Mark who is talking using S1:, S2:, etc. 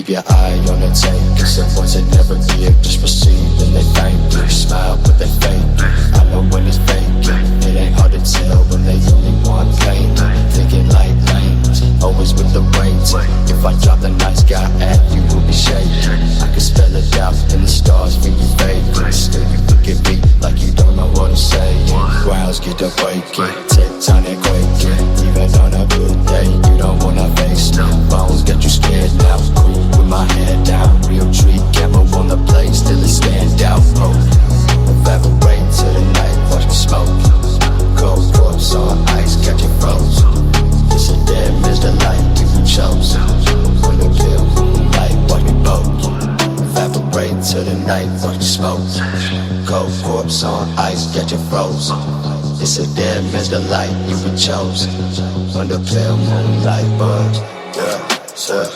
S1: Keep your eye on the tape, cause the ones that never give just receive and they thank you. Smile but they fake you. I know when it's fake, it ain't hard to tell when they only want pain. Thinking like lanes, always with the weight. If I drop the nice guy at you, will be shaking. I can spell it out in the stars for you fake. Still you forgive me like you don't know what I'm saying. Grounds get to breaking, tectonic quaking. Even on a good day, you don't wanna face me. Bones get you scared now. Cool with my head down, real tree camera on the blade, still it stand out. Oh, evaporate to the night, watch me smoke. Cold corpse on ice, catch it froze. It's a dead man's delight, you chose. When the pill moonlight, watch me boat. Evaporate to the night, watch me smoke. Cold corpse on ice, catch it froze. It's a dead man's delight, you chose. When the pale moonlight burns, yeah, sir.